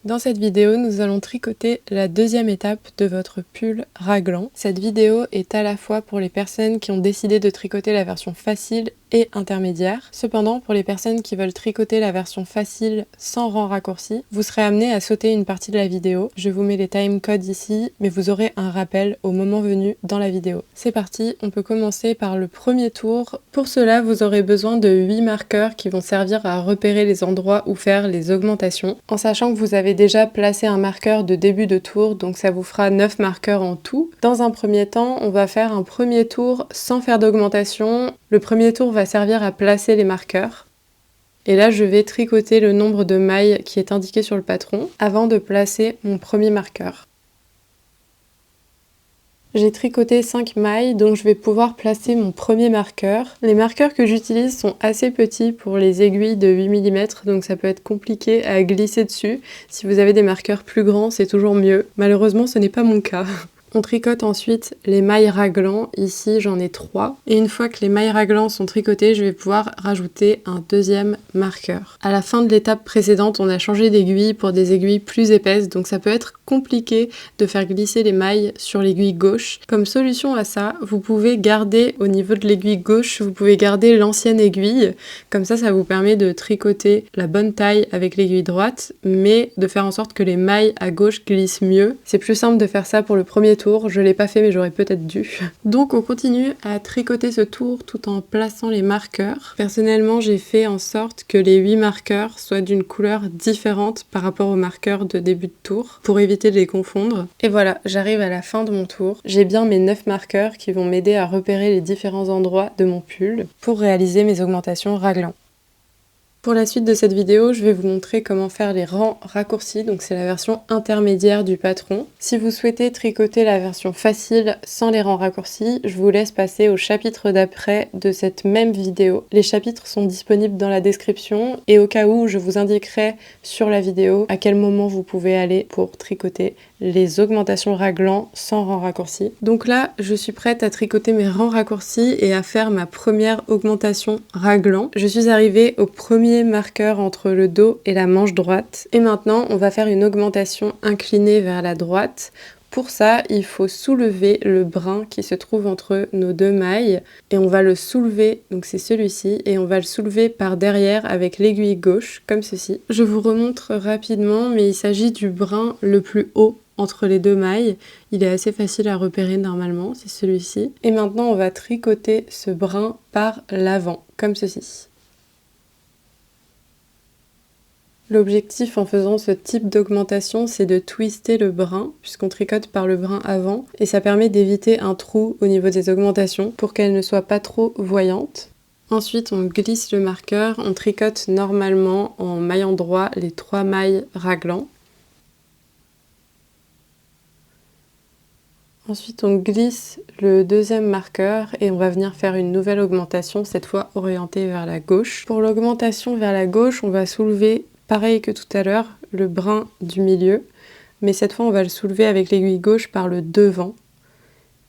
Dans cette vidéo, nous allons tricoter la deuxième étape de votre pull raglan. Cette vidéo est à la fois pour les personnes qui ont décidé de tricoter la version facile et intermédiaire. Cependant, pour les personnes qui veulent tricoter la version facile sans rang raccourci, vous serez amené à sauter une partie de la vidéo. Je vous mets les timecodes ici, mais vous aurez un rappel au moment venu dans la vidéo. C'est parti, on peut commencer par le premier tour. Pour cela, vous aurez besoin de 8 marqueurs qui vont servir à repérer les endroits où faire les augmentations, en sachant que vous avez déjà placé un marqueur de début de tour, donc ça vous fera 9 marqueurs en tout. Dans un premier temps, on va faire un premier tour sans faire d'augmentation. Le premier tour va servir à placer les marqueurs. Et là, je vais tricoter le nombre de mailles qui est indiqué sur le patron avant de placer mon premier marqueur. J'ai tricoté 5 mailles, donc je vais pouvoir placer mon premier marqueur. Les marqueurs que j'utilise sont assez petits pour les aiguilles de 8 mm, donc ça peut être compliqué à glisser dessus. Si vous avez des marqueurs plus grands, c'est toujours mieux. Malheureusement, ce n'est pas mon cas. On tricote ensuite les mailles raglan, ici j'en ai 3. Et une fois que les mailles raglan sont tricotées, je vais pouvoir rajouter un deuxième marqueur. À la fin de l'étape précédente, on a changé d'aiguille pour des aiguilles plus épaisses, donc ça peut être compliqué de faire glisser les mailles sur l'aiguille gauche. Comme solution à ça, vous pouvez garder au niveau de l'aiguille gauche, vous pouvez garder l'ancienne aiguille. Comme ça vous permet de tricoter la bonne taille avec l'aiguille droite, mais de faire en sorte que les mailles à gauche glissent mieux. C'est plus simple de faire ça pour le premier tour. Je l'ai pas fait, mais j'aurais peut-être dû. Donc on continue à tricoter ce tour tout en plaçant les marqueurs. Personnellement, j'ai fait en sorte que les 8 marqueurs soient d'une couleur différente par rapport aux marqueurs de début de tour pour éviter de les confondre. Et voilà, j'arrive à la fin de mon tour. J'ai bien mes 9 marqueurs qui vont m'aider à repérer les différents endroits de mon pull pour réaliser mes augmentations raglan. Pour la suite de cette vidéo, je vais vous montrer comment faire les rangs raccourcis, donc c'est la version intermédiaire du patron. Si vous souhaitez tricoter la version facile sans les rangs raccourcis, je vous laisse passer au chapitre d'après de cette même vidéo. Les chapitres sont disponibles dans la description et au cas où, je vous indiquerai sur la vidéo à quel moment vous pouvez aller pour tricoter les augmentations raglan sans rangs raccourcis. Donc là, je suis prête à tricoter mes rangs raccourcis et à faire ma première augmentation raglan. Je suis arrivée au premier marqueur entre le dos et la manche droite. Et maintenant, on va faire une augmentation inclinée vers la droite. Pour ça, il faut soulever le brin qui se trouve entre nos deux mailles et on va le soulever, donc c'est celui-ci, et on va le soulever par derrière avec l'aiguille gauche, comme ceci. Je vous remontre rapidement, mais il s'agit du brin le plus haut entre les deux mailles. Il est assez facile à repérer normalement, c'est celui-ci. Et maintenant, on va tricoter ce brin par l'avant, comme ceci. L'objectif en faisant ce type d'augmentation, c'est de twister le brin, puisqu'on tricote par le brin avant, et ça permet d'éviter un trou au niveau des augmentations pour qu'elles ne soient pas trop voyantes. Ensuite, on glisse le marqueur, on tricote normalement en maillant droit les 3 mailles raglan. Ensuite, on glisse le deuxième marqueur et on va venir faire une nouvelle augmentation, cette fois orientée vers la gauche. Pour l'augmentation vers la gauche, on va soulever, pareil que tout à l'heure, le brin du milieu, mais cette fois, on va le soulever avec l'aiguille gauche par le devant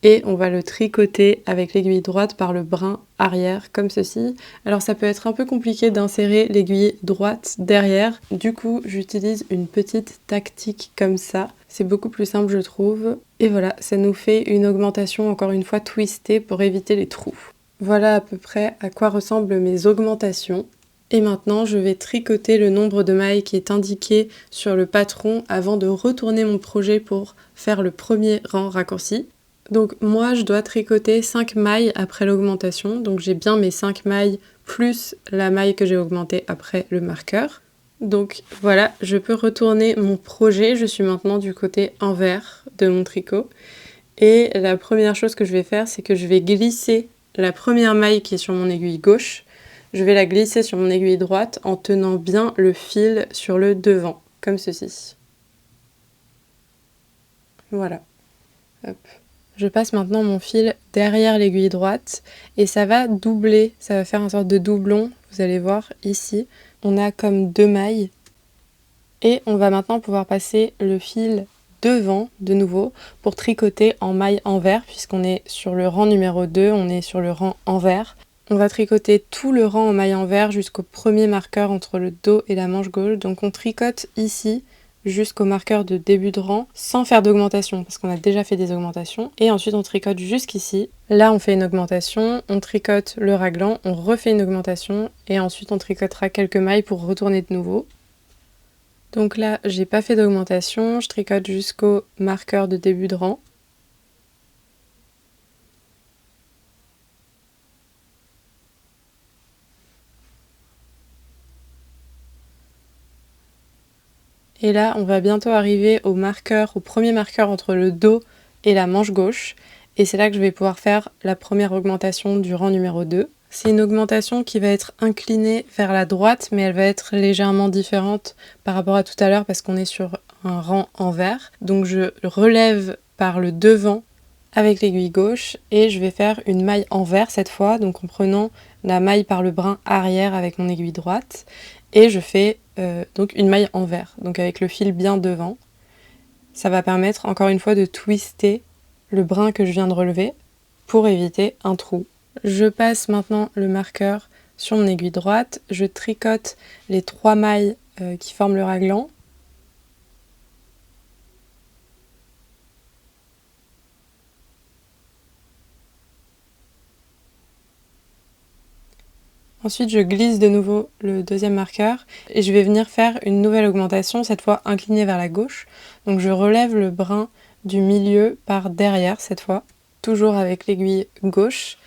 et on va le tricoter avec l'aiguille droite par le brin arrière, comme ceci. Alors ça peut être un peu compliqué d'insérer l'aiguille droite derrière, du coup j'utilise une petite tactique comme ça. C'est beaucoup plus simple je trouve. Et voilà, ça nous fait une augmentation encore une fois twistée pour éviter les trous. Voilà à peu près à quoi ressemblent mes augmentations. Et maintenant, je vais tricoter le nombre de mailles qui est indiqué sur le patron avant de retourner mon projet pour faire le premier rang raccourci. Donc moi, je dois tricoter 5 mailles après l'augmentation. Donc j'ai bien mes 5 mailles plus la maille que j'ai augmentée après le marqueur. Donc voilà, je peux retourner mon projet. Je suis maintenant du côté envers de mon tricot. Et la première chose que je vais faire, c'est que je vais glisser la première maille qui est sur mon aiguille gauche. Je vais la glisser sur mon aiguille droite en tenant bien le fil sur le devant, comme ceci. Voilà. Hop. Je passe maintenant mon fil derrière l'aiguille droite et ça va doubler, ça va faire une sorte de doublon. Vous allez voir ici, on a comme 2 mailles et on va maintenant pouvoir passer le fil devant de nouveau pour tricoter en maille envers puisqu'on est sur le rang numéro 2, on est sur le rang envers. On va tricoter tout le rang en maille envers jusqu'au premier marqueur entre le dos et la manche gauche. Donc on tricote ici jusqu'au marqueur de début de rang sans faire d'augmentation parce qu'on a déjà fait des augmentations. Et ensuite on tricote jusqu'ici. Là on fait une augmentation, on tricote le raglan, on refait une augmentation et ensuite on tricotera quelques mailles pour retourner de nouveau. Donc là j'ai pas fait d'augmentation, je tricote jusqu'au marqueur de début de rang. Et là, on va bientôt arriver au premier marqueur entre le dos et la manche gauche. Et c'est là que je vais pouvoir faire la première augmentation du rang numéro 2. C'est une augmentation qui va être inclinée vers la droite, mais elle va être légèrement différente par rapport à tout à l'heure parce qu'on est sur un rang envers. Donc je relève par le devant avec l'aiguille gauche et je vais faire une maille envers cette fois, donc en prenant la maille par le brin arrière avec mon aiguille droite. Et je fais donc une maille envers, donc avec le fil bien devant. Ça va permettre encore une fois de twister le brin que je viens de relever pour éviter un trou. Je passe maintenant le marqueur sur mon aiguille droite, je tricote les 3 mailles qui forment le raglan. Ensuite, je glisse de nouveau le deuxième marqueur et je vais venir faire une nouvelle augmentation, cette fois inclinée vers la gauche. Donc je relève le brin du milieu par derrière cette fois, toujours avec l'aiguille gauche.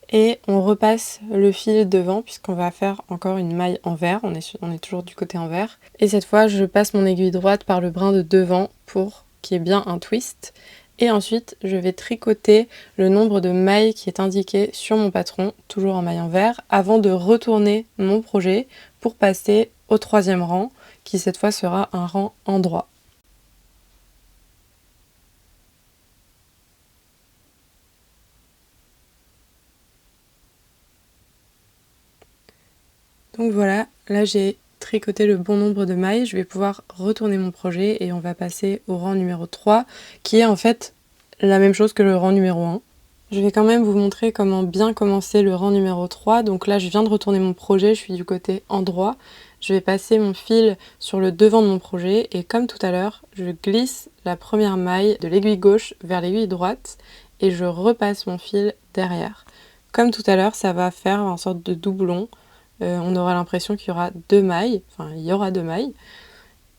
Et on repasse le fil devant puisqu'on va faire encore une maille envers, on est toujours du côté envers. Et cette fois, je passe mon aiguille droite par le brin de devant pour qu'il y ait bien un twist. Et ensuite, je vais tricoter le nombre de mailles qui est indiqué sur mon patron, toujours en maille envers, avant de retourner mon projet pour passer au 3e rang, qui cette fois sera un rang endroit. Donc voilà, là j'ai tricoté le bon nombre de mailles, je vais pouvoir retourner mon projet et on va passer au rang numéro 3, qui est en fait la même chose que le rang numéro 1. Je vais quand même vous montrer comment bien commencer le rang numéro 3. Donc là, je viens de retourner mon projet, je suis du côté endroit. Je vais passer mon fil sur le devant de mon projet et comme tout à l'heure, je glisse la première maille de l'aiguille gauche vers l'aiguille droite et je repasse mon fil derrière. Comme tout à l'heure, ça va faire une sorte de doublon. On aura l'impression qu'il y aura 2 mailles, enfin il y aura 2 mailles.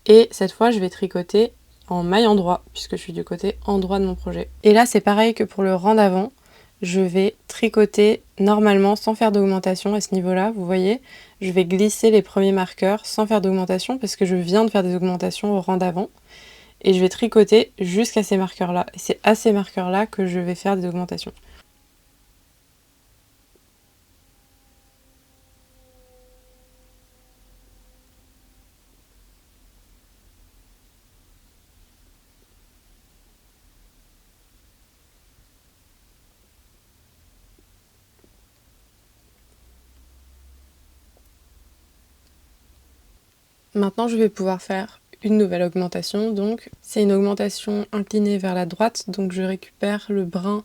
Et cette fois, je vais tricoter en maille endroit, puisque je suis du côté endroit de mon projet. Et là, c'est pareil que pour le rang d'avant. Je vais tricoter normalement sans faire d'augmentation à ce niveau-là. Vous voyez, je vais glisser les premiers marqueurs sans faire d'augmentation parce que je viens de faire des augmentations au rang d'avant. Et je vais tricoter jusqu'à ces marqueurs-là. Et c'est à ces marqueurs-là que je vais faire des augmentations. Maintenant, je vais pouvoir faire une nouvelle augmentation. Donc, c'est une augmentation inclinée vers la droite. Donc, je récupère le brin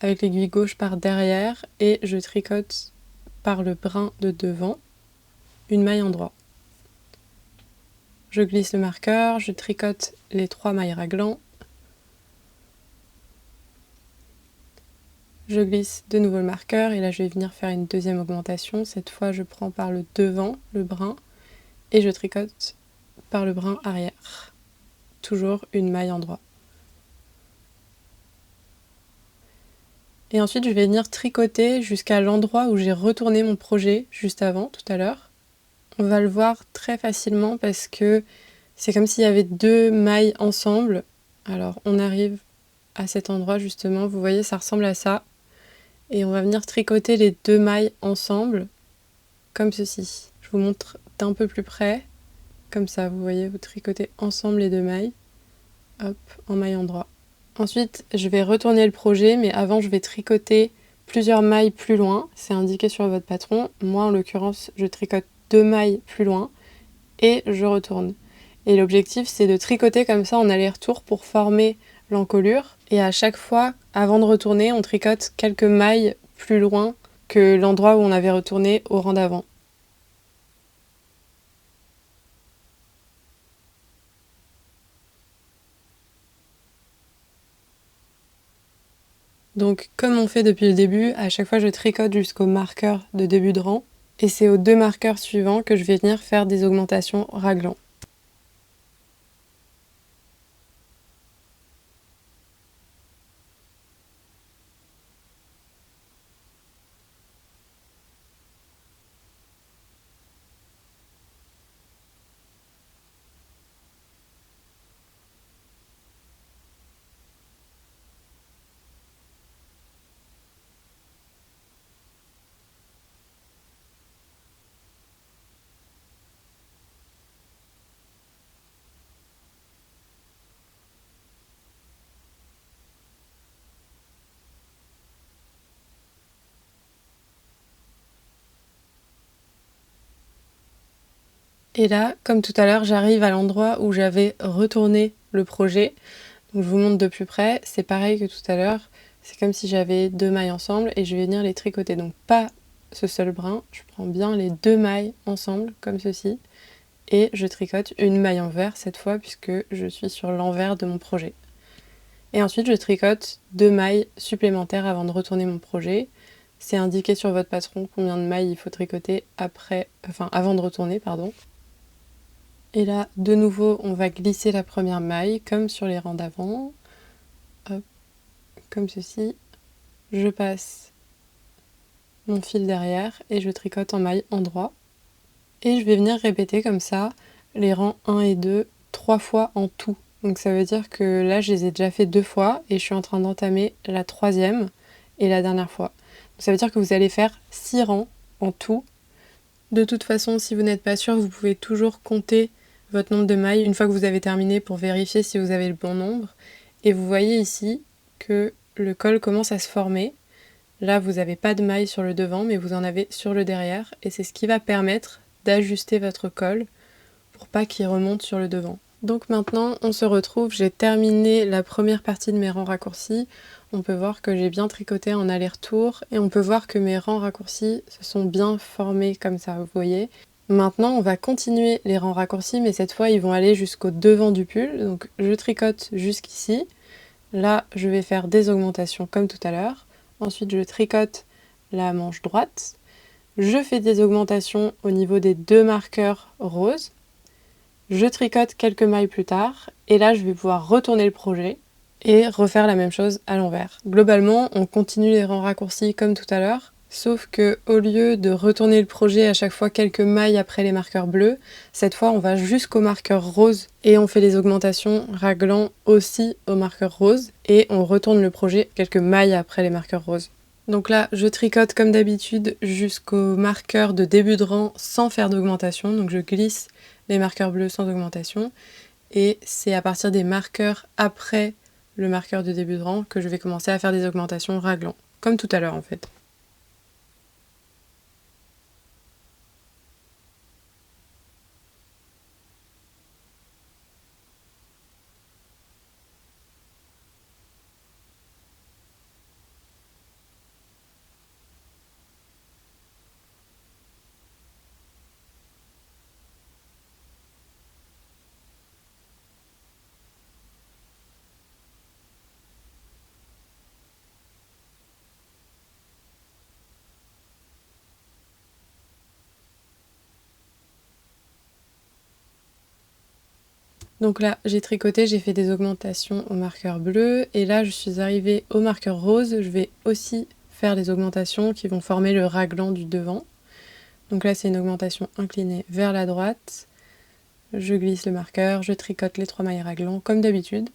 avec l'aiguille gauche par derrière et je tricote par le brin de devant une maille endroit. Je glisse le marqueur, je tricote les 3 mailles raglan. Je glisse de nouveau le marqueur et là je vais venir faire une deuxième augmentation. Cette fois, je prends par le devant le brin et je tricote par le brin arrière. Toujours une maille endroit. Et ensuite, je vais venir tricoter jusqu'à l'endroit où j'ai retourné mon projet juste avant, tout à l'heure. On va le voir très facilement parce que c'est comme s'il y avait 2 mailles ensemble. Alors, on arrive à cet endroit justement, vous voyez, ça ressemble à ça. Et on va venir tricoter les 2 mailles ensemble, comme ceci. Je vous montre d'un peu plus près, comme ça, vous voyez, vous tricotez ensemble les 2 mailles, hop, en maille endroit. Ensuite, je vais retourner le projet, mais avant, je vais tricoter plusieurs mailles plus loin. C'est indiqué sur votre patron. Moi, en l'occurrence, je tricote 2 mailles plus loin et je retourne. Et l'objectif, c'est de tricoter comme ça en aller-retour pour former l'encolure. Et à chaque fois, avant de retourner, on tricote quelques mailles plus loin que l'endroit où on avait retourné au rang d'avant. Donc comme on fait depuis le début, à chaque fois je tricote jusqu'au marqueur de début de rang et c'est aux 2 marqueurs suivants que je vais venir faire des augmentations raglan. Et là, comme tout à l'heure, j'arrive à l'endroit où j'avais retourné le projet. Donc je vous montre de plus près, c'est pareil que tout à l'heure, c'est comme si j'avais 2 mailles ensemble et je vais venir les tricoter. Donc pas ce seul brin, je prends bien les 2 mailles ensemble, comme ceci, et je tricote une maille envers cette fois puisque je suis sur l'envers de mon projet. Et ensuite je tricote 2 mailles supplémentaires avant de retourner mon projet. C'est indiqué sur votre patron combien de mailles il faut tricoter avant de retourner, pardon. Et là, de nouveau, on va glisser la première maille, comme sur les rangs d'avant. Hop, comme ceci. Je passe mon fil derrière et je tricote en maille endroit. Et je vais venir répéter comme ça les rangs 1 et 2 3 fois en tout. Donc ça veut dire que là, je les ai déjà fait 2 fois et je suis en train d'entamer la 3e et la dernière fois. Donc ça veut dire que vous allez faire 6 rangs en tout. De toute façon, si vous n'êtes pas sûr, vous pouvez toujours compter votre nombre de mailles une fois que vous avez terminé pour vérifier si vous avez le bon nombre. Et vous voyez ici que le col commence à se former. Là, vous n'avez pas de mailles sur le devant, mais vous en avez sur le derrière. Et c'est ce qui va permettre d'ajuster votre col pour pas qu'il remonte sur le devant. Donc maintenant, on se retrouve. J'ai terminé la première partie de mes rangs raccourcis. On peut voir que j'ai bien tricoté en aller-retour. Et on peut voir que mes rangs raccourcis se sont bien formés comme ça, vous voyez. Maintenant, on va continuer les rangs raccourcis, mais cette fois, ils vont aller jusqu'au devant du pull. Donc, je tricote jusqu'ici. Là, je vais faire des augmentations comme tout à l'heure. Ensuite, je tricote la manche droite. Je fais des augmentations au niveau des 2 marqueurs roses. Je tricote quelques mailles plus tard. Et là, je vais pouvoir retourner le projet et refaire la même chose à l'envers. Globalement, on continue les rangs raccourcis comme tout à l'heure. Sauf que au lieu de retourner le projet à chaque fois quelques mailles après les marqueurs bleus, cette fois on va jusqu'au marqueur rose et on fait les augmentations raglant aussi au marqueur rose et on retourne le projet quelques mailles après les marqueurs roses. Donc là, je tricote comme d'habitude jusqu'au marqueur de début de rang sans faire d'augmentation, donc je glisse les marqueurs bleus sans augmentation et c'est à partir des marqueurs après le marqueur de début de rang que je vais commencer à faire des augmentations raglant, comme tout à l'heure en fait. Donc là, j'ai tricoté, j'ai fait des augmentations au marqueur bleu, et là, je suis arrivée au marqueur rose. Je vais aussi faire des augmentations qui vont former le raglan du devant. Donc là, c'est une augmentation inclinée vers la droite. Je glisse le marqueur, je tricote les 3 mailles raglan comme d'habitude.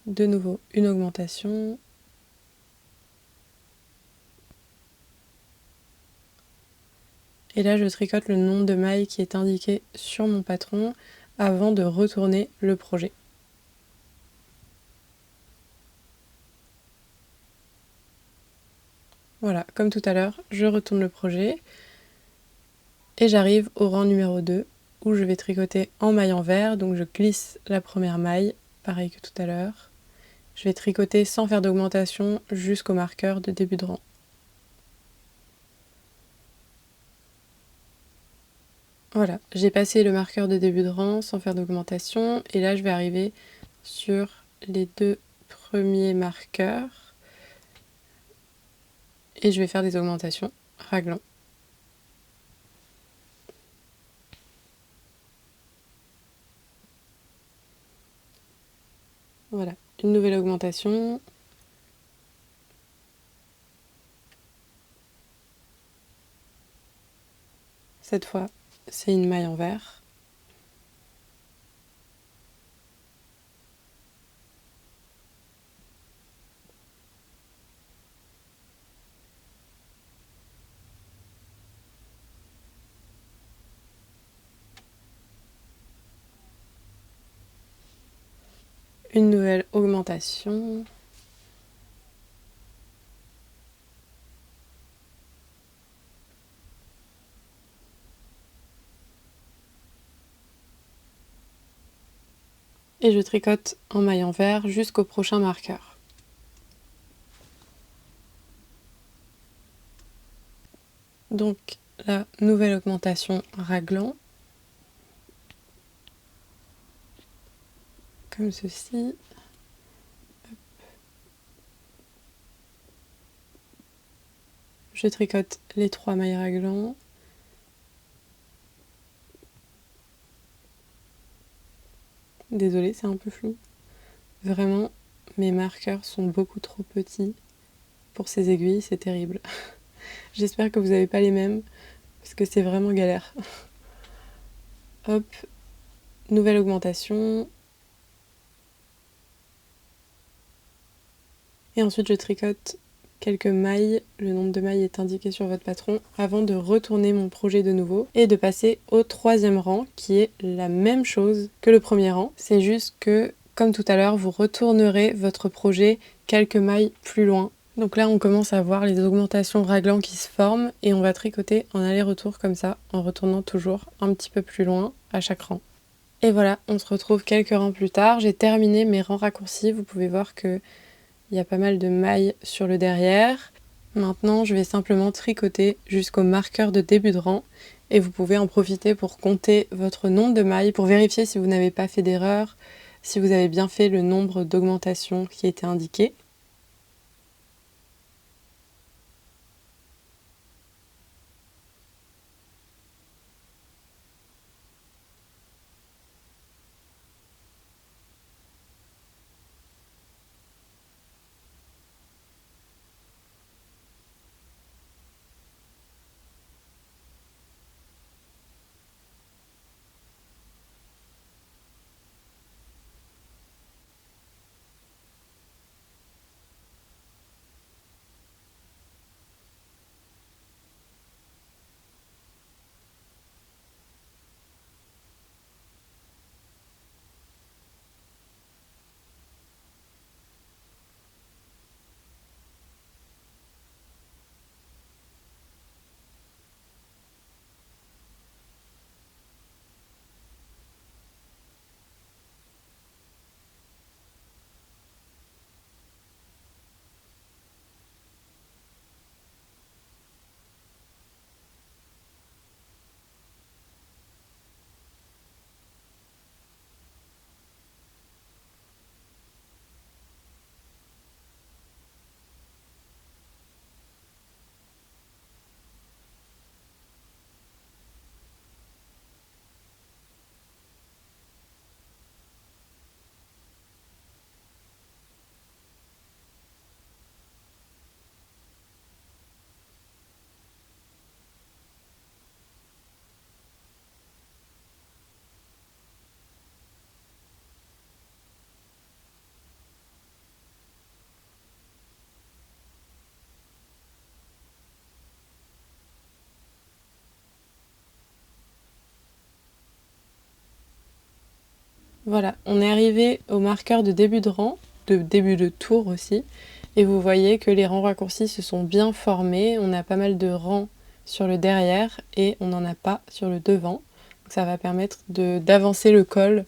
De nouveau, une augmentation. Et là, je tricote le nombre de mailles qui est indiqué sur mon patron avant de retourner le projet. Voilà, comme tout à l'heure, je retourne le projet et j'arrive au rang numéro 2 où je vais tricoter en maille envers. Donc je glisse la première maille, pareil que tout à l'heure. Je vais tricoter sans faire d'augmentation jusqu'au marqueur de début de rang. Voilà, j'ai passé le marqueur de début de rang sans faire d'augmentation et là je vais arriver sur les 2 premiers marqueurs et je vais faire des augmentations raglan. Voilà, une nouvelle augmentation. Cette fois, c'est une maille en vert. Une nouvelle augmentation. Et je tricote en maille en vert jusqu'au prochain marqueur. Donc la nouvelle augmentation raglan. Comme ceci. Je tricote les 3 mailles raglan. Désolée, c'est un peu flou. Vraiment, mes marqueurs sont beaucoup trop petits pour ces aiguilles, c'est terrible. J'espère que vous n'avez pas les mêmes, parce que c'est vraiment galère. Hop, nouvelle augmentation. Et ensuite je tricote quelques mailles, le nombre de mailles est indiqué sur votre patron, avant de retourner mon projet de nouveau et de passer au 3e rang qui est la même chose que le premier rang. C'est juste que, comme tout à l'heure, vous retournerez votre projet quelques mailles plus loin. Donc là on commence à voir les augmentations raglan qui se forment et on va tricoter en aller-retour comme ça, en retournant toujours un petit peu plus loin à chaque rang. Et voilà, on se retrouve quelques rangs plus tard. J'ai terminé mes rangs raccourcis, vous pouvez voir que il y a pas mal de mailles sur le derrière. Maintenant, je vais simplement tricoter jusqu'au marqueur de début de rang et vous pouvez en profiter pour compter votre nombre de mailles pour vérifier si vous n'avez pas fait d'erreur, si vous avez bien fait le nombre d'augmentations qui était indiqué. Voilà, on est arrivé au marqueur de début de rang, de début de tour aussi, et vous voyez que les rangs raccourcis se sont bien formés, on a pas mal de rangs sur le derrière et on n'en a pas sur le devant. Donc ça va permettre d'avancer le col,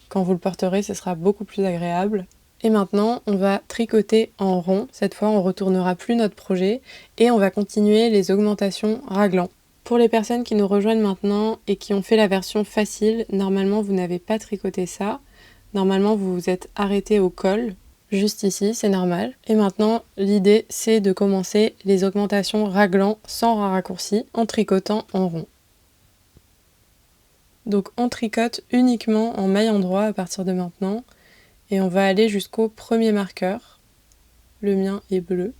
quand vous le porterez ce sera beaucoup plus agréable. Et maintenant on va tricoter en rond, cette fois on retournera plus notre projet et on va continuer les augmentations raglan. Pour les personnes qui nous rejoignent maintenant et qui ont fait la version facile, normalement vous n'avez pas tricoté ça. Normalement vous vous êtes arrêté au col, juste ici, c'est normal. Et maintenant l'idée c'est de commencer les augmentations raglant sans raccourci en tricotant en rond. Donc on tricote uniquement en maille endroit à partir de maintenant et on va aller jusqu'au premier marqueur. Le mien est bleu.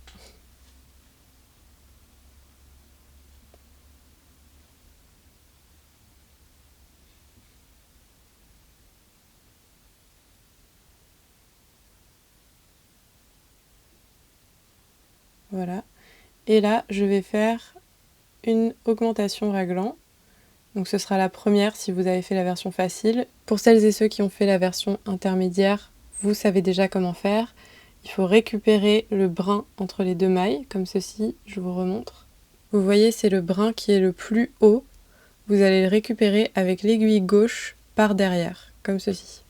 Voilà. Et là, je vais faire une augmentation raglant. Donc ce sera la première si vous avez fait la version facile. Pour celles et ceux qui ont fait la version intermédiaire, vous savez déjà comment faire. Il faut récupérer le brin entre les deux mailles, comme ceci, je vous remontre. Vous voyez, c'est le brin qui est le plus haut. Vous allez le récupérer avec l'aiguille gauche par derrière, comme ceci.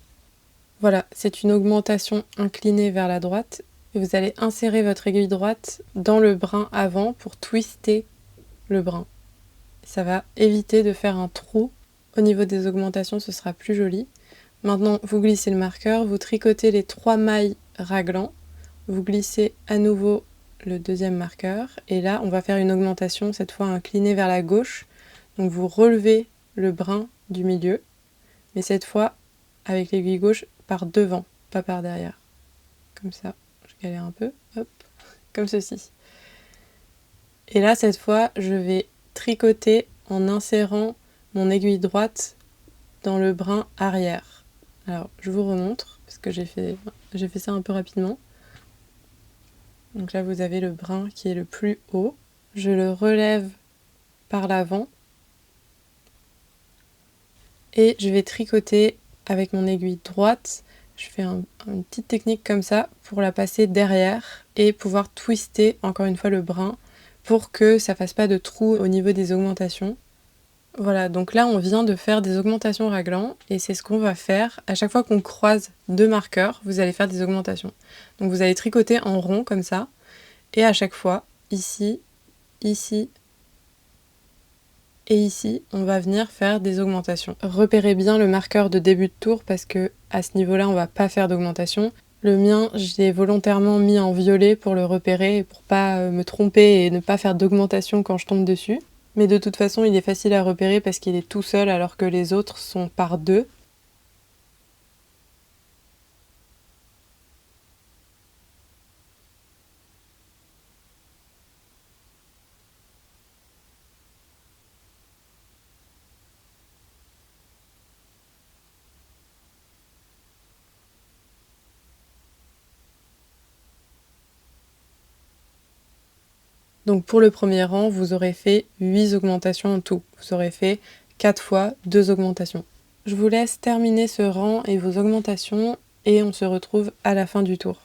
Voilà, c'est une augmentation inclinée vers la droite. Et vous allez insérer votre aiguille droite dans le brin avant pour twister le brin. Ça va éviter de faire un trou. Au niveau des augmentations, ce sera plus joli. Maintenant, vous glissez le marqueur, vous tricotez les 3 mailles raglant, vous glissez à nouveau le deuxième marqueur, et là, on va faire une augmentation, cette fois inclinée vers la gauche. Donc vous relevez le brin du milieu, mais cette fois, avec l'aiguille gauche, par devant, pas par derrière. Comme ça, je galère un peu, hop, comme ceci. Et là, cette fois, je vais tricoter en insérant mon aiguille droite dans le brin arrière. Alors, je vous remontre, parce que j'ai fait ça un peu rapidement. Donc là, vous avez le brin qui est le plus haut. Je le relève par l'avant. Et je vais tricoter avec mon aiguille droite. Je fais une petite technique comme ça pour la passer derrière et pouvoir twister encore une fois le brin pour que ça fasse pas de trou au niveau des augmentations. Voilà, donc là on vient de faire des augmentations raglant et c'est ce qu'on va faire. À chaque fois qu'on croise deux marqueurs, vous allez faire des augmentations. Donc vous allez tricoter en rond comme ça et à chaque fois, ici, ici et ici, on va venir faire des augmentations. Repérez bien le marqueur de début de tour parce que à ce niveau-là, on va pas faire d'augmentation. Le mien, je l'ai volontairement mis en violet pour le repérer, pour pas me tromper et ne pas faire d'augmentation quand je tombe dessus. Mais de toute façon, il est facile à repérer parce qu'il est tout seul alors que les autres sont par deux. Donc pour le premier rang, vous aurez fait 8 augmentations en tout. Vous aurez fait 4 fois 2 augmentations. Je vous laisse terminer ce rang et vos augmentations et on se retrouve à la fin du tour.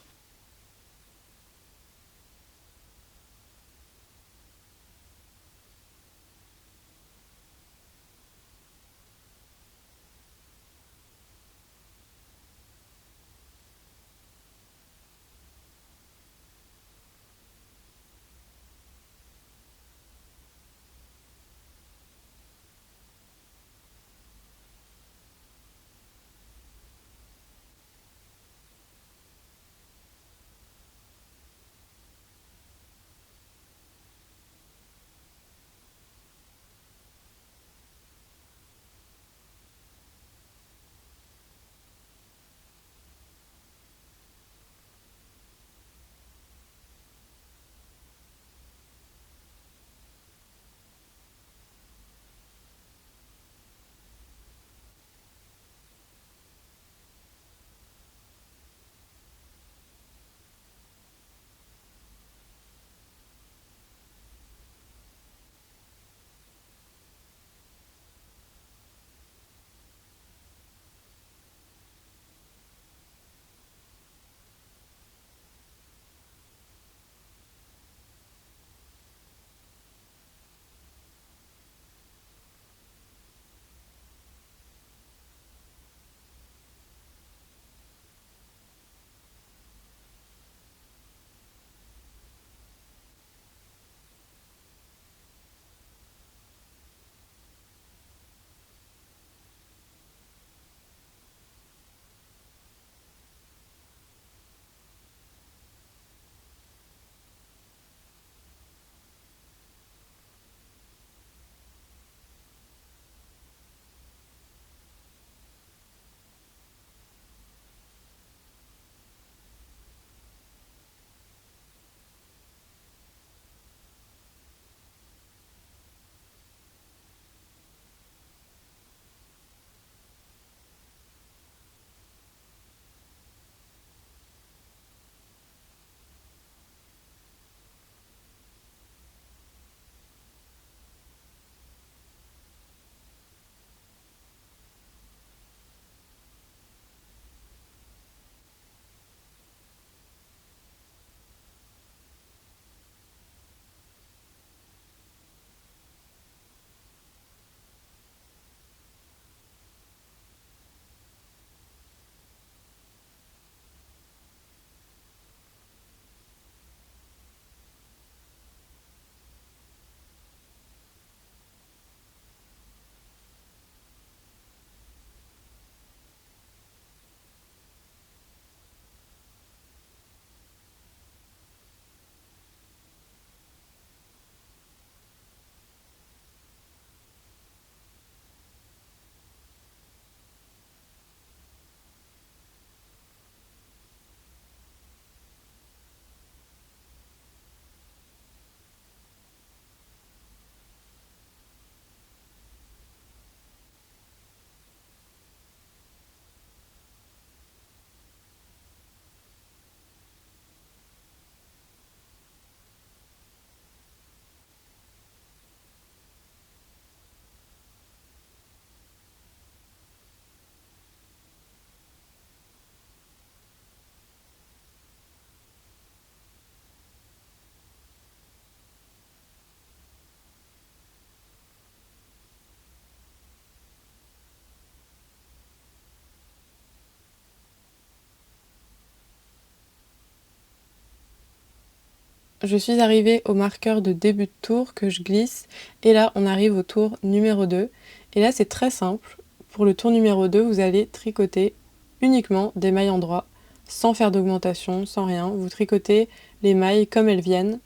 je suis arrivée au marqueur de début de tour que je glisse et là on arrive au tour numéro 2. Et là c'est très simple, pour le tour numéro 2 vous allez tricoter uniquement des mailles en droit, sans faire d'augmentation, sans rien. Vous tricotez les mailles comme elles viennent.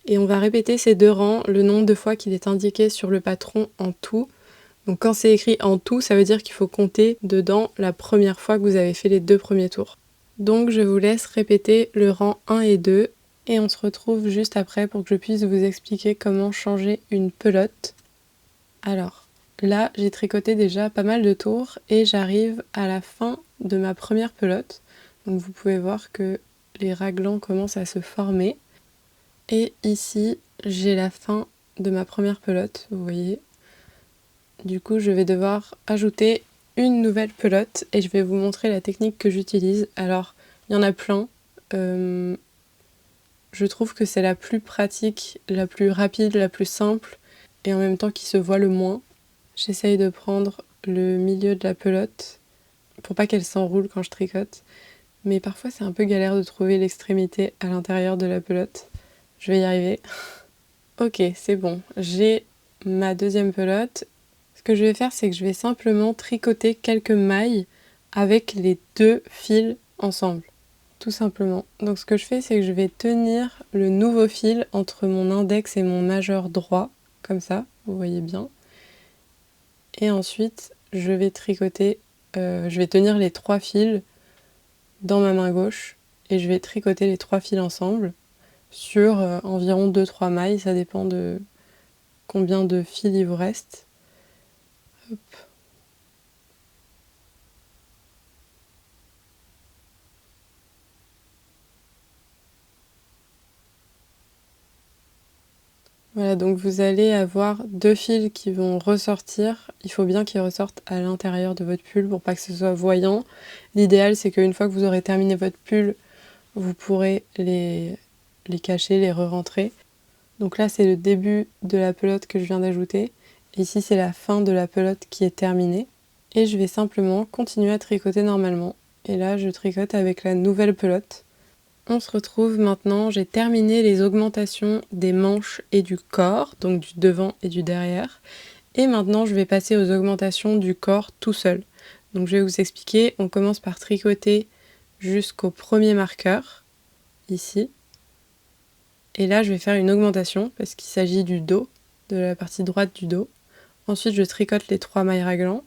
Et on va répéter ces 2 rangs le nombre de fois qu'il est indiqué sur le patron en tout. Donc quand c'est écrit en tout, ça veut dire qu'il faut compter dedans la première fois que vous avez fait les 2 premiers tours. Donc je vous laisse répéter le rang 1 et 2 et on se retrouve juste après pour que je puisse vous expliquer comment changer une pelote. Alors là, j'ai tricoté déjà pas mal de tours et j'arrive à la fin de ma première pelote. Donc vous pouvez voir que les raglans commencent à se former. Et ici, j'ai la fin de ma première pelote, vous voyez. Du coup, je vais devoir ajouter une nouvelle pelote et je vais vous montrer la technique que j'utilise. Alors, il y en a plein. Je trouve que c'est la plus pratique, la plus rapide, la plus simple et en même temps qui se voit le moins. J'essaye de prendre le milieu de la pelote pour pas qu'elle s'enroule quand je tricote. Mais parfois, c'est un peu galère de trouver l'extrémité à l'intérieur de la pelote. Je vais y arriver. Ok, c'est bon. J'ai ma deuxième pelote. Ce que je vais faire, c'est que je vais simplement tricoter quelques mailles avec les 2 fils ensemble. Tout simplement. Donc ce que je fais, c'est que je vais tenir le nouveau fil entre mon index et mon majeur droit, comme ça, vous voyez bien. Et ensuite, je vais tricoter, je vais tenir les 3 fils dans ma main gauche et je vais tricoter les 3 fils ensemble sur environ 2-3 mailles, ça dépend de combien de fils il vous reste. Hop. Voilà, donc vous allez avoir 2 fils qui vont ressortir. Il faut bien qu'ils ressortent à l'intérieur de votre pull pour pas que ce soit voyant. L'idéal, c'est qu'une fois que vous aurez terminé votre pull, vous pourrez les cacher, les re-rentrer. Donc là, c'est le début de la pelote que je viens d'ajouter. Ici, c'est la fin de la pelote qui est terminée. Et je vais simplement continuer à tricoter normalement. Et là, je tricote avec la nouvelle pelote. On se retrouve maintenant, j'ai terminé les augmentations des manches et du corps, donc du devant et du derrière. Et maintenant, je vais passer aux augmentations du corps tout seul. Donc je vais vous expliquer, on commence par tricoter jusqu'au premier marqueur, ici. Et là, je vais faire une augmentation parce qu'il s'agit du dos, de la partie droite du dos. Ensuite, je tricote les 3 mailles raglans.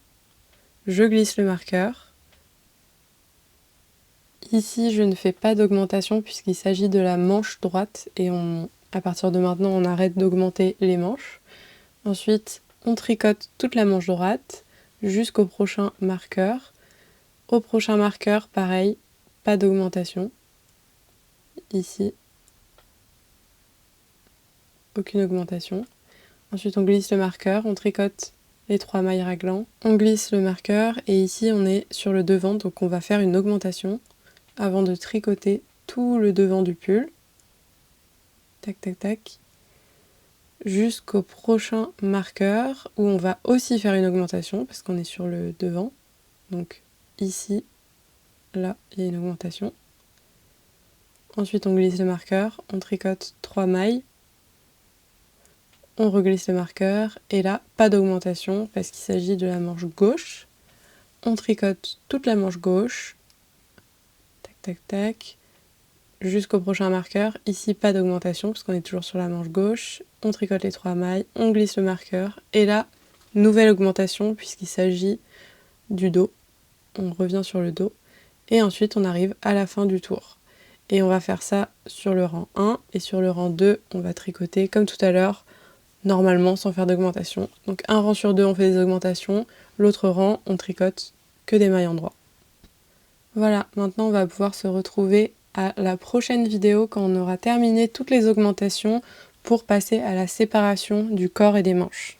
Je glisse le marqueur. Ici, je ne fais pas d'augmentation puisqu'il s'agit de la manche droite et à partir de maintenant, on arrête d'augmenter les manches. Ensuite, on tricote toute la manche droite jusqu'au prochain marqueur. Au prochain marqueur, pareil, pas d'augmentation. Ici, aucune augmentation. Ensuite, on glisse le marqueur, on tricote les 3 mailles raglans. On glisse le marqueur et ici, on est sur le devant, donc on va faire une augmentation avant de tricoter tout le devant du pull. Tac, tac, tac. Jusqu'au prochain marqueur où on va aussi faire une augmentation parce qu'on est sur le devant. Donc ici, là, il y a une augmentation. Ensuite, on glisse le marqueur, on tricote 3 mailles. On reglisse le marqueur et là, pas d'augmentation parce qu'il s'agit de la manche gauche. On tricote toute la manche gauche. Tac, tac, tac. Jusqu'au prochain marqueur. Ici, pas d'augmentation parce qu'on est toujours sur la manche gauche. On tricote les 3 mailles, on glisse le marqueur. Et là, nouvelle augmentation puisqu'il s'agit du dos. On revient sur le dos. Et ensuite, on arrive à la fin du tour. Et on va faire ça sur le rang 1. Et sur le rang 2, on va tricoter comme tout à l'heure, normalement sans faire d'augmentation. Donc un rang sur 2, on fait des augmentations. L'autre rang, on tricote que des mailles en droit. Voilà, maintenant on va pouvoir se retrouver à la prochaine vidéo quand on aura terminé toutes les augmentations pour passer à la séparation du corps et des manches.